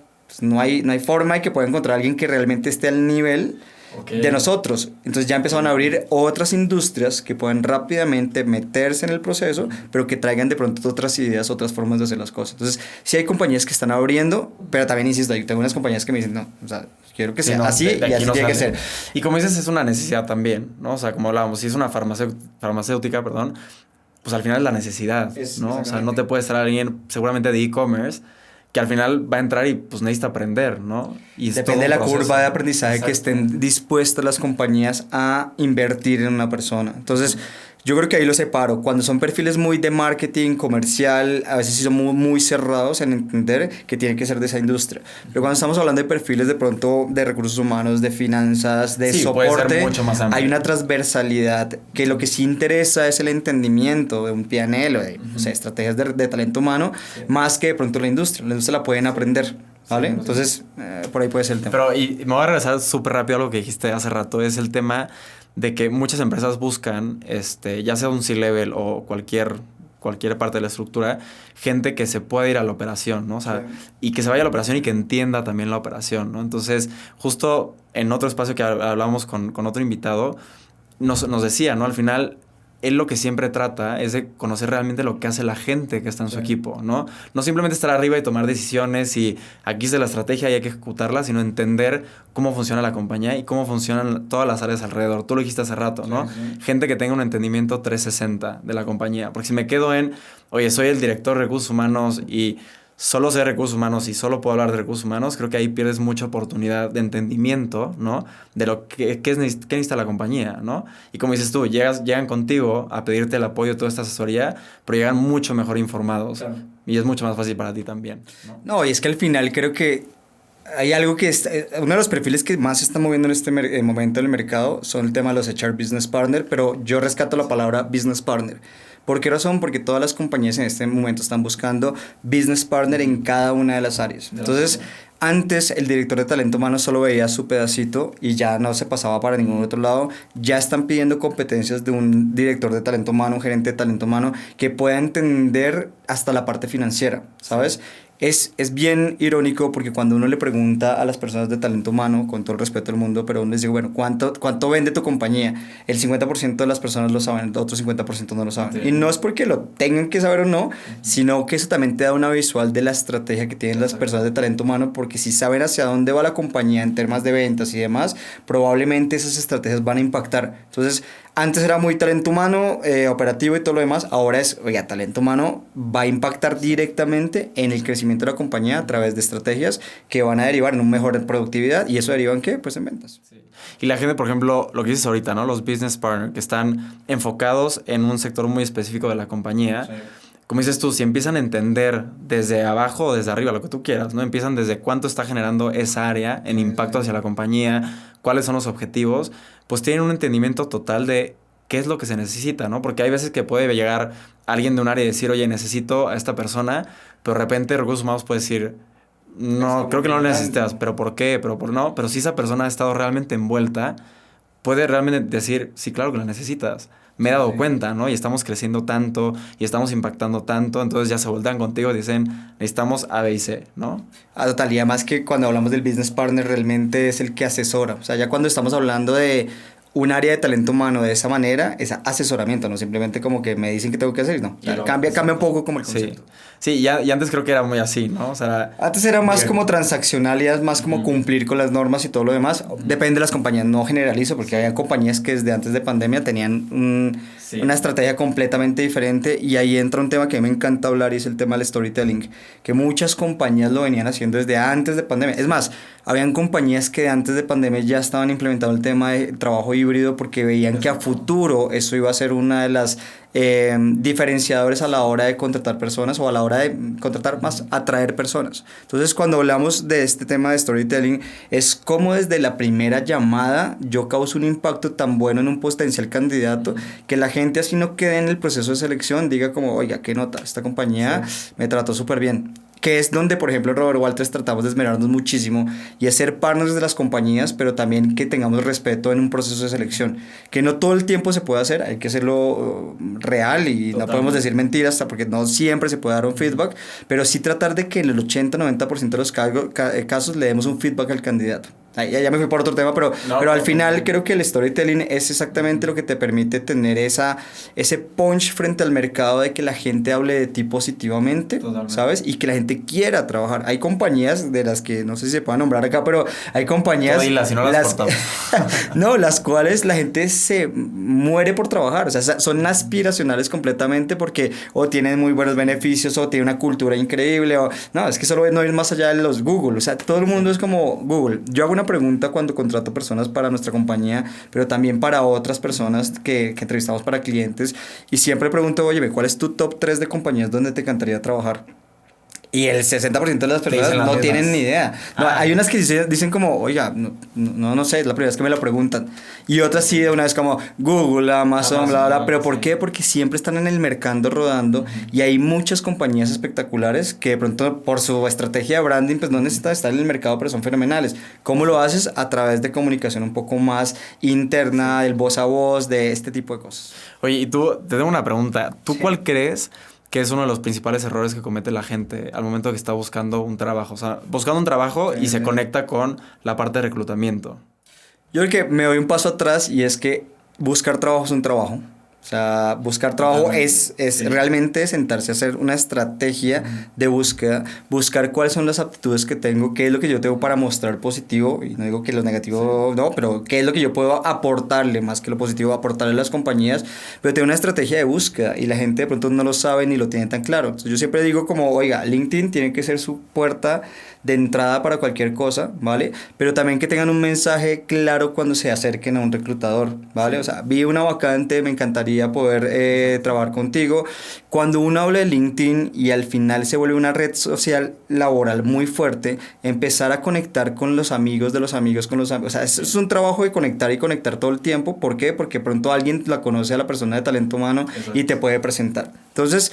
hay forma de que pueda encontrar a alguien que realmente esté al nivel de nosotros. Entonces ya empezaron a abrir otras industrias que puedan rápidamente meterse en el proceso, pero que traigan de pronto otras ideas, otras formas de hacer las cosas. Entonces sí hay compañías que están abriendo, pero también insisto, yo tengo unas compañías que me dicen, no, o sea, quiero que sea así y así tiene que ser. Y como dices, es una necesidad también, ¿no? O sea, como hablábamos, si es una farmacéutica, pues al final es la necesidad, ¿no? O sea, no te puede estar alguien seguramente de e-commerce que al final va a entrar y pues necesita aprender, ¿no? Y depende de la curva de aprendizaje. Exacto. Que estén dispuestas las compañías a invertir en una persona. Entonces, yo creo que ahí lo separo. Cuando son perfiles muy de marketing, comercial, a veces sí son muy, muy cerrados en entender que tiene que ser de esa industria. Pero cuando estamos hablando de perfiles de pronto de recursos humanos, de finanzas, de soporte, puede ser mucho más amplio. Hay una transversalidad que lo que sí interesa es el entendimiento de un PNL o de estrategias de talento humano, más que de pronto la industria. La industria la pueden aprender, ¿vale? Entonces, por ahí puede ser el tema. Pero, y me voy a regresar súper rápido a lo que dijiste hace rato, es el tema de que muchas empresas buscan, ya sea un C-level o cualquier parte de la estructura, gente que se pueda ir a la operación, ¿no? O sea, y que se vaya a la operación y que entienda también la operación, ¿no? Entonces, justo en otro espacio que hablamos con otro invitado, nos decía, ¿no? Al final, él lo que siempre trata es de conocer realmente lo que hace la gente que está en su equipo, ¿no? No simplemente estar arriba y tomar decisiones y aquí es la estrategia y hay que ejecutarla, sino entender cómo funciona la compañía y cómo funcionan todas las áreas alrededor. Tú lo dijiste hace rato, ¿no? Sí. Gente que tenga un entendimiento 360 de la compañía. Porque si me quedo oye, soy el director de recursos humanos y solo sé recursos humanos y solo puedo hablar de recursos humanos, creo que ahí pierdes mucha oportunidad de entendimiento, ¿no? De lo que qué necesita la compañía, ¿no? Y como dices tú, llegan contigo a pedirte el apoyo de toda esta asesoría, pero llegan mucho mejor informados. Claro. Y es mucho más fácil para ti también, No, y es que al final creo que hay algo que uno de los perfiles que más se está moviendo en este momento del mercado son el tema de los HR Business Partner, pero yo rescato la palabra Business Partner. ¿Por qué razón? Porque todas las compañías en este momento están buscando business partner en cada una de las áreas. Entonces, antes el director de talento humano solo veía su pedacito y ya no se pasaba para ningún otro lado. Ya están pidiendo competencias de un director de talento humano, un gerente de talento humano que pueda entender hasta la parte financiera, ¿sabes? Es bien irónico porque cuando uno le pregunta a las personas de talento humano, con todo el respeto del mundo, pero uno les dice, bueno, ¿cuánto vende tu compañía? El 50% de las personas lo saben, el otro 50% no lo saben. Sí. Y no es porque lo tengan que saber o no, sino que eso también te da una visual de la estrategia que tienen las personas de talento humano, porque si saben hacia dónde va la compañía en temas de ventas y demás, probablemente esas estrategias van a impactar. Entonces, antes era muy talento humano, operativo y todo lo demás. Ahora es, oiga, talento humano va a impactar directamente en el crecimiento de la compañía a través de estrategias que van a derivar en una mejor productividad. ¿Y eso deriva en qué? Pues en ventas. Sí. Y la gente, por ejemplo, lo que dices ahorita, ¿no? Los business partners que están enfocados en un sector muy específico de la compañía. Sí. Como dices tú, si empiezan a entender desde abajo o desde arriba, lo que tú quieras, ¿no? Empiezan desde cuánto está generando esa área en impacto hacia la compañía, cuáles son los objetivos, pues tienen un entendimiento total de qué es lo que se necesita, ¿no? Porque hay veces que puede llegar alguien de un área y decir, oye, necesito a esta persona, pero de repente recursos humanos puede decir, no, creo que no lo necesitas, pero ¿por qué? Pero si esa persona ha estado realmente envuelta, puede realmente decir, sí, claro que la necesitas. Me he dado cuenta, ¿no? Y estamos creciendo tanto y estamos impactando tanto, entonces ya se voltean contigo y dicen, necesitamos A, B y C, ¿no? Total, y además que cuando hablamos del business partner realmente es el que asesora. O sea, ya cuando estamos hablando de un área de talento humano de esa manera, es asesoramiento, no simplemente como que me dicen qué tengo que hacer, no. Cambia un poco como el concepto. Sí, y antes creo que era muy así, ¿no? O sea, antes era más como transaccional y más como cumplir con las normas y todo lo demás. Depende de las compañías, no generalizo, porque había compañías que desde antes de pandemia tenían una estrategia completamente diferente, y ahí entra un tema que a mí me encanta hablar y es el tema del storytelling, que muchas compañías lo venían haciendo desde antes de pandemia. Es más, habían compañías que antes de pandemia ya estaban implementando el tema de trabajo híbrido porque veían que a futuro eso iba a ser una de las diferenciadores a la hora de contratar personas o a la hora de contratar más, atraer personas. Entonces, cuando hablamos de este tema de storytelling, es como desde la primera llamada yo causo un impacto tan bueno en un potencial candidato que la gente así no quede en el proceso de selección, diga como, oiga, qué nota, esta compañía me trató súper bien. Que es donde, por ejemplo, Robert Walters tratamos de esmerarnos muchísimo, y es ser partners de las compañías, pero también que tengamos respeto en un proceso de selección, que no todo el tiempo se puede hacer, hay que hacerlo real y no podemos decir mentiras, hasta porque no siempre se puede dar un feedback, pero sí tratar de que en el 80-90% de los casos le demos un feedback al candidato. Ya me fui por otro tema, pero al final creo que el storytelling es exactamente lo que te permite tener ese punch frente al mercado de que la gente hable de ti positivamente, ¿sabes? Y que la gente quiera trabajar. Hay compañías de las que no sé si se puedan nombrar acá, pero hay compañías si no las no, las cuales la gente se muere por trabajar, o sea, son aspiracionales completamente porque o tienen muy buenos beneficios o tienen una cultura increíble, o no, es que solo no ir más allá de los Google, o sea, todo el mundo es como Google. Yo hago una pregunta cuando contrato personas para nuestra compañía, pero también para otras personas que entrevistamos para clientes, y siempre pregunto, oye, ¿cuál es tu top 3 de compañías donde te encantaría trabajar? Y el 60% de las personas no tienen ni idea. No, hay unas que dicen como, oiga, no sé, es la primera vez que me lo preguntan. Y otras sí, de una vez como Google, Amazon, bla, bla. ¿Pero por qué? Porque siempre están en el mercado rodando, y hay muchas compañías espectaculares que de pronto por su estrategia de branding pues no necesitan estar en el mercado, pero son fenomenales. ¿Cómo lo haces? A través de comunicación un poco más interna, del voz a voz, de este tipo de cosas. Oye, y tú, te tengo una pregunta. ¿Tú cuál crees que es uno de los principales errores que comete la gente al momento que está buscando un trabajo? O sea, buscando un trabajo y se conecta con la parte de reclutamiento. Yo creo que me doy un paso atrás, y es que buscar trabajo es un trabajo. O O sea, buscar trabajo es realmente sentarse a hacer una estrategia de búsqueda, buscar cuáles son las aptitudes que tengo, qué es lo que yo tengo para mostrar positivo, y no digo que lo negativo no, pero qué es lo que yo puedo aportarle, más que lo positivo, aportarle a las compañías, pero tengo una estrategia de búsqueda y la gente de pronto no lo sabe ni lo tiene tan claro. Entonces yo siempre digo como, oiga, LinkedIn tiene que ser su puerta de entrada para cualquier cosa, ¿vale? Pero también que tengan un mensaje claro cuando se acerquen a un reclutador, ¿vale? O sea, vi una vacante, me encantaría poder trabajar contigo. Cuando uno habla de LinkedIn y al final se vuelve una red social laboral muy fuerte, empezar a conectar con los amigos de los amigos, con los amigos. O sea, es un trabajo de conectar y conectar todo el tiempo. ¿Por qué? Porque pronto alguien la conoce a la persona de talento humano. Exacto. Y te puede presentar. Entonces,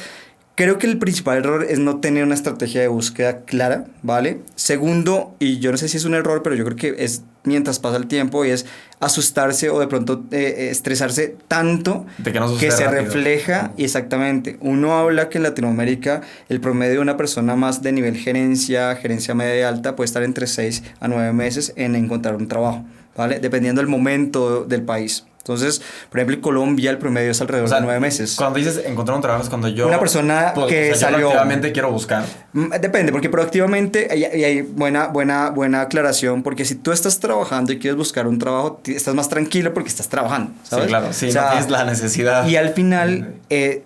creo que el principal error es no tener una estrategia de búsqueda clara, ¿vale? Segundo, y yo no sé si es un error, pero yo creo que es mientras pasa el tiempo, y es asustarse o de pronto estresarse tanto que se refleja. Exactamente. Uno habla que en Latinoamérica el promedio de una persona más de nivel gerencia media y alta puede estar entre 6 a 9 meses en encontrar un trabajo, ¿vale? Dependiendo del momento del país. Entonces, por ejemplo, en Colombia el promedio es alrededor de 9 meses. Cuando dices encontrar un trabajo es cuando yo... Una persona que salió... Yo proactivamente quiero buscar. Depende, porque proactivamente hay buena aclaración, porque si tú estás trabajando y quieres buscar un trabajo, estás más tranquilo porque estás trabajando, ¿sabes? Sí, claro, sí, o sea, no tienes la necesidad. Y al final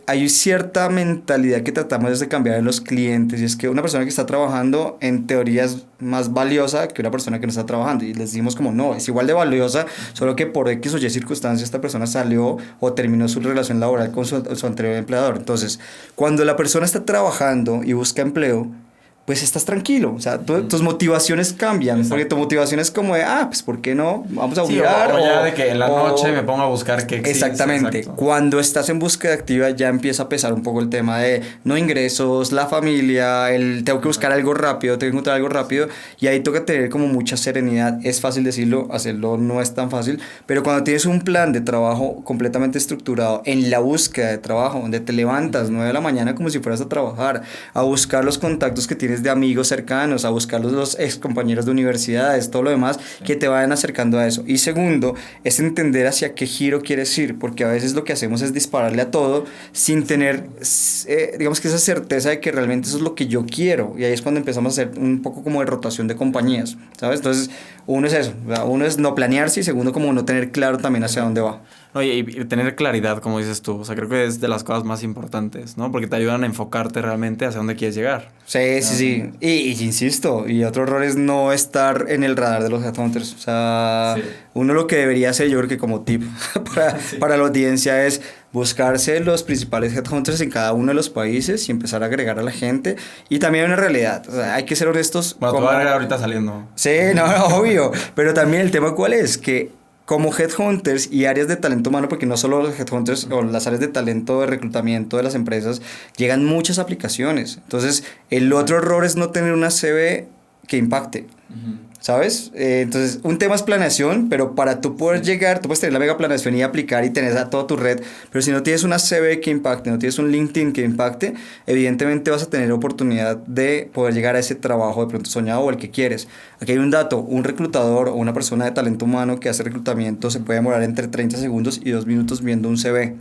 hay cierta mentalidad que tratamos de cambiar en los clientes, y es que una persona que está trabajando en teoría es más valiosa que una persona que no está trabajando, y les decimos como no, es igual de valiosa, solo que por X o Y circunstancias esta persona salió o terminó su relación laboral con su anterior empleador. Entonces, cuando la persona está trabajando y busca empleo, pues estás tranquilo, o sea, tus motivaciones cambian. Exacto. Porque tu motivación es como de, pues, ¿por qué no? Vamos a buscar. O ya de que en la noche me pongo a buscar qué existe. Exactamente. Exacto. Cuando estás en búsqueda activa ya empieza a pesar un poco el tema de no ingresos, la familia, tengo que buscar algo rápido, tengo que encontrar algo rápido, y ahí toca tener como mucha serenidad. Es fácil decirlo, hacerlo no es tan fácil, pero cuando tienes un plan de trabajo completamente estructurado en la búsqueda de trabajo, donde te levantas 9 de la mañana como si fueras a trabajar, a buscar los contactos que tienes de amigos cercanos, a buscar los ex compañeros de universidades, todo lo demás que te vayan acercando a eso. Y segundo, es entender hacia qué giro quieres ir, porque a veces lo que hacemos es dispararle a todo sin tener, digamos que esa certeza de que realmente eso es lo que yo quiero, y ahí es cuando empezamos a hacer un poco como de rotación de compañías, ¿sabes? Entonces, uno es eso, uno es no planearse, y segundo, como no tener claro también hacia dónde va. Oye, y tener claridad, como dices tú, o sea, creo que es de las cosas más importantes, ¿no? Porque te ayudan a enfocarte realmente hacia dónde quieres llegar. Sí. Y insisto, y otro error es no estar en el radar de los headhunters. O sea, uno lo que debería hacer, yo creo que como tip para la audiencia, es buscarse los principales headhunters en cada uno de los países y empezar a agregar a la gente. Y también hay una realidad, o sea, hay que ser honestos. Bueno, te voy a agregar ahorita saliendo. Sí, no, obvio. Pero también el tema cuál es, que como headhunters y áreas de talento humano, porque no solo los headhunters o las áreas de talento de reclutamiento de las empresas, llegan muchas aplicaciones. Entonces, el otro error es no tener una CV que impacte. ¿Sabes? Entonces, un tema es planeación, pero para tú poder llegar, tú puedes tener la mega planeación y aplicar y tener a toda tu red, pero si no tienes una CV que impacte, no tienes un LinkedIn que impacte, evidentemente vas a tener oportunidad de poder llegar a ese trabajo de pronto soñado o el que quieres. Aquí hay un dato, un reclutador o una persona de talento humano que hace reclutamiento se puede demorar entre 30 segundos y 2 minutos viendo un CV.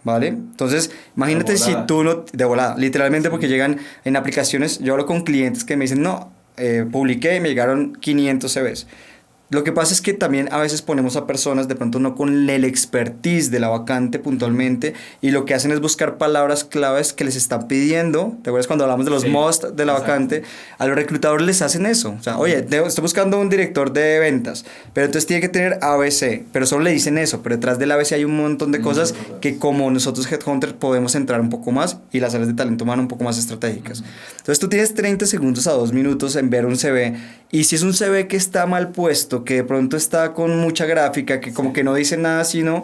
¿Vale? Entonces, imagínate si tú no... De volada, literalmente, porque llegan en aplicaciones, yo hablo con clientes que me dicen, no, publiqué y me llegaron 500 CVs. Lo que pasa es que también a veces ponemos a personas de pronto no con el expertise de la vacante puntualmente, y lo que hacen es buscar palabras claves que les están pidiendo. ¿Te acuerdas cuando hablamos de los must de la vacante? A los reclutadores les hacen eso. O sea, oye, estoy buscando un director de ventas, pero entonces tiene que tener ABC, pero solo le dicen eso, pero detrás del ABC hay un montón de cosas que como nosotros headhunters podemos entrar un poco más, y las áreas de talento humano un poco más estratégicas. Entonces tú tienes 30 segundos a 2 minutos en ver un CV, y si es un CV que está mal puesto, que de pronto está con mucha gráfica, que como que no dice nada, sino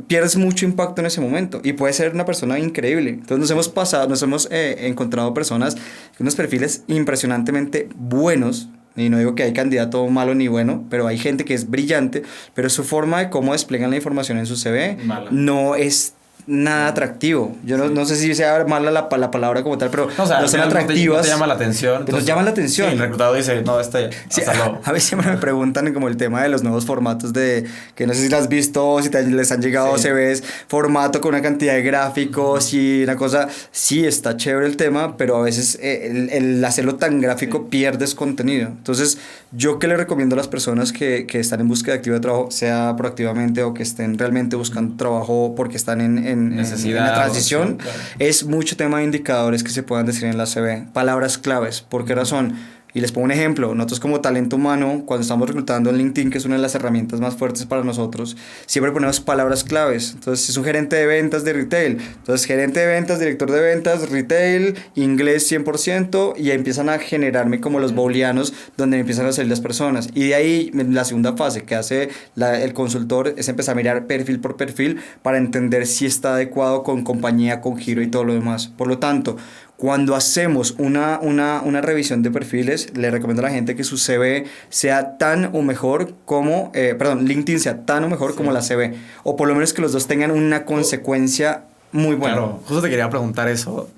pierdes mucho impacto en ese momento, y puede ser una persona increíble. Entonces nos hemos encontrado personas con unos perfiles impresionantemente buenos, y no digo que hay candidato malo ni bueno, pero hay gente que es brillante, pero su forma de cómo despliegan la información en su CV no es nada atractivo. Yo no sé si sea mala la palabra como tal, pero no, o sea, no son atractivas. No te llama la atención. Nos llama la atención. Sí, el reclutador dice, no, Sí, a veces siempre me preguntan como el tema de los nuevos formatos de, que no sé si lo has visto o si les han llegado, se ves formato con una cantidad de gráficos y una cosa, sí, está chévere el tema, pero a veces el hacerlo tan gráfico pierdes contenido. Entonces, yo que le recomiendo a las personas que están en búsqueda activa de trabajo, sea proactivamente o que estén realmente buscando trabajo porque están en la transición, claro. Es mucho tema de indicadores que se puedan decir en la CV, palabras claves. ¿Por qué razón? Y les pongo un ejemplo. Nosotros como talento humano, cuando estamos reclutando en LinkedIn, que es una de las herramientas más fuertes para nosotros, siempre ponemos palabras claves. Entonces, si es un gerente de ventas de retail, entonces gerente de ventas, director de ventas, retail, inglés 100%, y ahí empiezan a generarme como los booleanos donde me empiezan a salir las personas. Y de ahí, la segunda fase que hace el consultor es empezar a mirar perfil por perfil para entender si está adecuado con compañía, con giro y todo lo demás. Por lo tanto, cuando hacemos una revisión de perfiles, le recomiendo a la gente que su CV sea tan o mejor como, LinkedIn sea tan o mejor como la CV. O por lo menos que los dos tengan una consecuencia muy buena. Claro, justo te quería preguntar eso,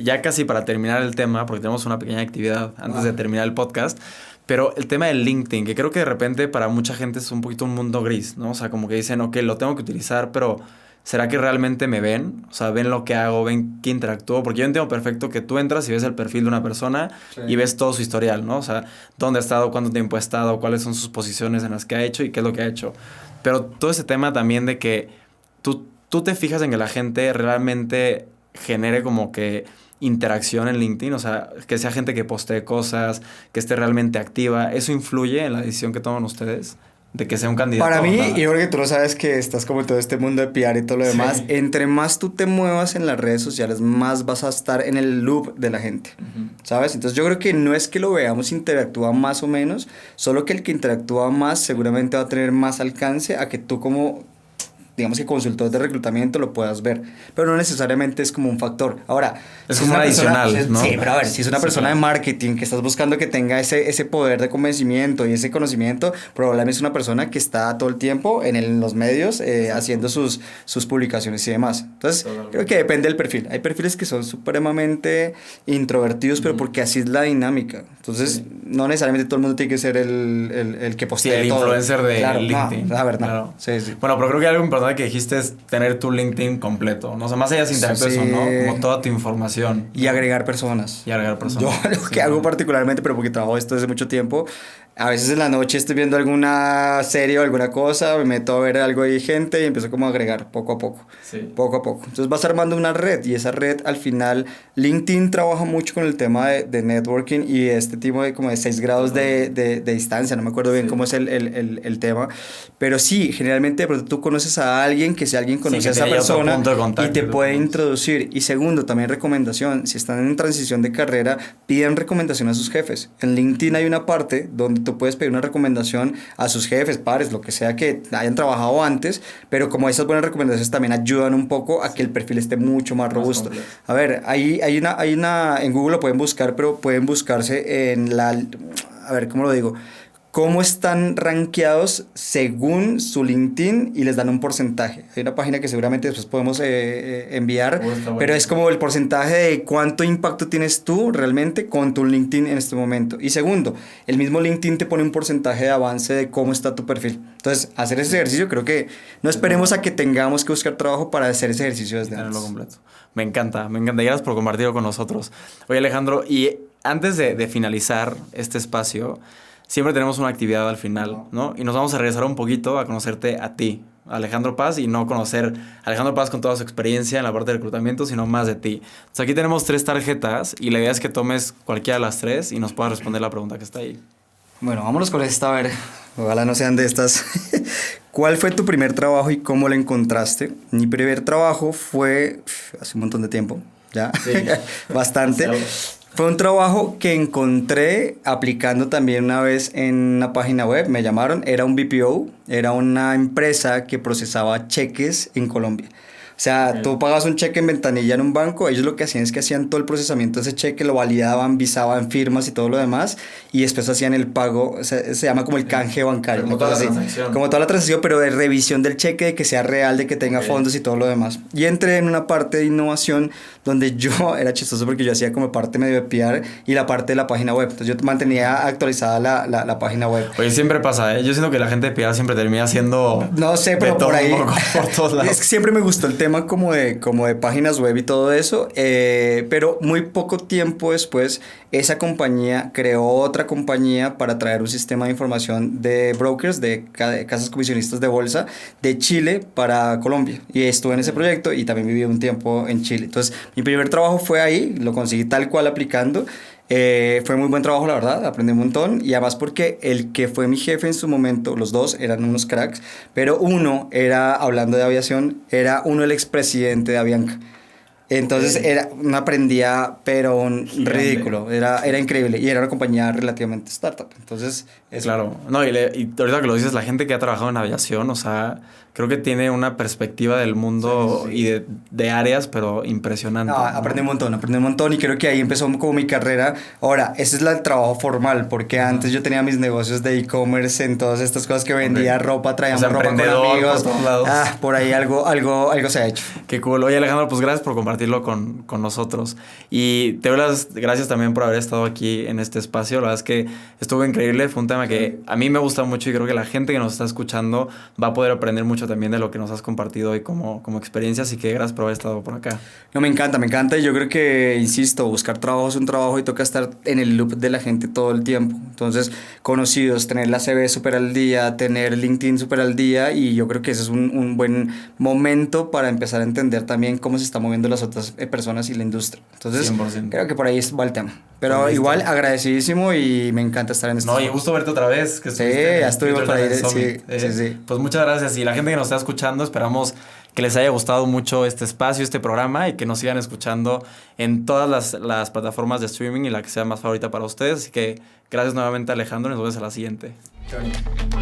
ya casi para terminar el tema, porque tenemos una pequeña actividad antes de terminar el podcast. Pero el tema del LinkedIn, que creo que de repente para mucha gente es un poquito un mundo gris, ¿no? O sea, como que dicen, ok, lo tengo que utilizar, pero ¿será que realmente me ven? O sea, ven lo que hago, ven que interactúo. Porque yo entiendo perfecto que tú entras y ves el perfil de una persona y ves todo su historial, ¿no? O sea, dónde ha estado, cuánto tiempo ha estado, cuáles son sus posiciones en las que ha hecho y qué es lo que ha hecho. Pero todo ese tema también de que tú te fijas en que la gente realmente genere como que interacción en LinkedIn, o sea, que sea gente que postee cosas, que esté realmente activa. ¿Eso influye en la decisión que toman ustedes? De que sea un candidato. Para mí, yo creo que tú lo sabes que estás como en todo este mundo de PR y todo lo demás. Sí. Entre más tú te muevas en las redes sociales, más vas a estar en el loop de la gente. ¿Sabes? Entonces yo creo que no es que lo veamos interactúa más o menos, solo que el que interactúa más seguramente va a tener más alcance a que tú como, digamos que consultor de reclutamiento lo puedas ver, pero no necesariamente es como un factor. Ahora, es como una adicional, ¿no? Sí, pero a ver, si es una persona de marketing que estás buscando que tenga ese poder de convencimiento y ese conocimiento, probablemente es una persona que está todo el tiempo en los medios haciendo sus publicaciones y demás. Entonces, creo que depende del perfil. Hay perfiles que son supremamente introvertidos, pero porque así es la dinámica. Entonces, no necesariamente todo el mundo tiene que ser el que postee el todo. Influencer de LinkedIn. No, la verdad. Claro. Sí. Bueno, pero creo que algo importante que dijiste es tener tu LinkedIn completo, ¿no? O sea, más allá de interactuar eso, ¿no? Como toda tu información. Y agregar personas. Yo lo que hago particularmente, pero porque trabajo esto desde mucho tiempo, a veces en la noche estoy viendo alguna serie o alguna cosa, me meto a ver algo de gente y empiezo como a agregar poco a poco. Poco a poco. Entonces vas armando una red y esa red al final, LinkedIn trabaja mucho con el tema de networking y este tipo de como de 6 grados de distancia, no me acuerdo bien cómo es el tema, pero sí, generalmente de pronto tú conoces a alguien, que si alguien conoce a esa persona y te puede introducir. Y segundo, también recomendación, si están en transición de carrera, pidan recomendación a sus jefes. En LinkedIn hay una parte donde tú puedes pedir una recomendación a sus jefes, pares, lo que sea que hayan trabajado antes, pero como esas buenas recomendaciones también ayudan un poco a que el perfil esté mucho más robusto. A ver, hay una, en Google lo pueden buscar, pero pueden buscarse en a ver, ¿cómo lo digo? Cómo están rankeados según su LinkedIn y les dan un porcentaje. Hay una página que seguramente después podemos enviar, pero es como el porcentaje de cuánto impacto tienes tú realmente con tu LinkedIn en este momento. Y segundo, el mismo LinkedIn te pone un porcentaje de avance de cómo está tu perfil. Entonces, hacer ese ejercicio, creo que no esperemos a que tengamos que buscar trabajo para hacer ese ejercicio desde antes. Completo. Me encanta. Gracias por compartirlo con nosotros. Oye, Alejandro, y antes de finalizar este espacio, siempre tenemos una actividad al final, ¿no? Y nos vamos a regresar un poquito a conocerte a ti, Alejandro Paz, y no conocer a Alejandro Paz con toda su experiencia en la parte de reclutamiento, sino más de ti. Entonces, aquí tenemos 3 tarjetas y la idea es que tomes cualquiera de las 3 y nos puedas responder la pregunta que está ahí. Bueno, vámonos con esta, a ver. Ojalá no sean de estas. ¿Cuál fue tu primer trabajo y cómo lo encontraste? Mi primer trabajo fue hace un montón de tiempo, ya, sí. Bastante. Fue un trabajo que encontré aplicando también una vez en una página web, me llamaron, era un BPO, era una empresa que procesaba cheques en Colombia. sea, tú pagabas un cheque en ventanilla en un banco, ellos lo que hacían es que hacían todo el procesamiento de ese cheque, lo validaban, visaban firmas y todo lo demás, y después hacían el pago, o sea, se llama como el canje bancario. Como toda la transacción. Como toda la transacción, pero de revisión del cheque, de que sea real, de que tenga fondos y todo lo demás. Y entré en una parte de innovación donde yo, era chistoso porque yo hacía como parte medio de PR y la parte de la página web. Entonces yo mantenía actualizada la página web. Oye, siempre pasa, ¿eh? Yo siento que la gente de PR siempre termina haciendo... No sé, pero por ahí... por todos lados. Es que siempre me gustó el tema como de páginas web y todo eso, pero muy poco tiempo después esa compañía creó otra compañía para traer un sistema de información de brokers, de casas comisionistas de bolsa de Chile para Colombia. Y estuve en ese proyecto y también viví un tiempo en Chile. Entonces, mi primer trabajo fue ahí, lo conseguí tal cual aplicando. Fue muy buen trabajo, la verdad, aprendí un montón. Y además porque el que fue mi jefe en su momento, los dos eran unos cracks, pero uno era, hablando de aviación, era uno el expresidente de Avianca. Entonces no aprendía, pero ridículo, era increíble y era una compañía relativamente startup, entonces... Claro, no, y ahorita que lo dices, la gente que ha trabajado en aviación, o sea, creo que tiene una perspectiva del mundo y de áreas, pero impresionante. No, aprendí un montón y creo que ahí empezó como mi carrera. Ahora, ese es el trabajo formal, porque antes yo tenía mis negocios de e-commerce en todas estas cosas que vendía ropa, traía ropa con amigos. Por todos lados. Por ahí algo se ha hecho. Qué cool. Oye, Alejandro, pues gracias por compartirlo con nosotros. Y te doy las gracias también por haber estado aquí en este espacio. La verdad es que estuvo increíble. Fue un tema que a mí me gusta mucho y creo que la gente que nos está escuchando va a poder aprender mucho también de lo que nos has compartido hoy como experiencia. Así que gracias por haber estado por acá. No, me encanta. Y yo creo que, insisto, buscar trabajo es un trabajo y toca estar en el loop de la gente todo el tiempo. Entonces, conocidos, tener la CV súper al día, tener LinkedIn súper al día, y yo creo que ese es un buen momento para empezar a entender también cómo se están moviendo las otras personas y la industria. Entonces, 100%. Creo que por ahí va el tema. Pero igual, agradecidísimo y me encanta estar en este. No, y gusto verte otra vez. Que sí, ya estuvimos por ahí. Sí. Pues muchas gracias. Y la gente que nos está escuchando, esperamos que les haya gustado mucho este espacio, este programa, y que nos sigan escuchando en todas las plataformas de streaming y la que sea más favorita para ustedes. Así que gracias nuevamente, Alejandro. Nos vemos a la siguiente. Chao.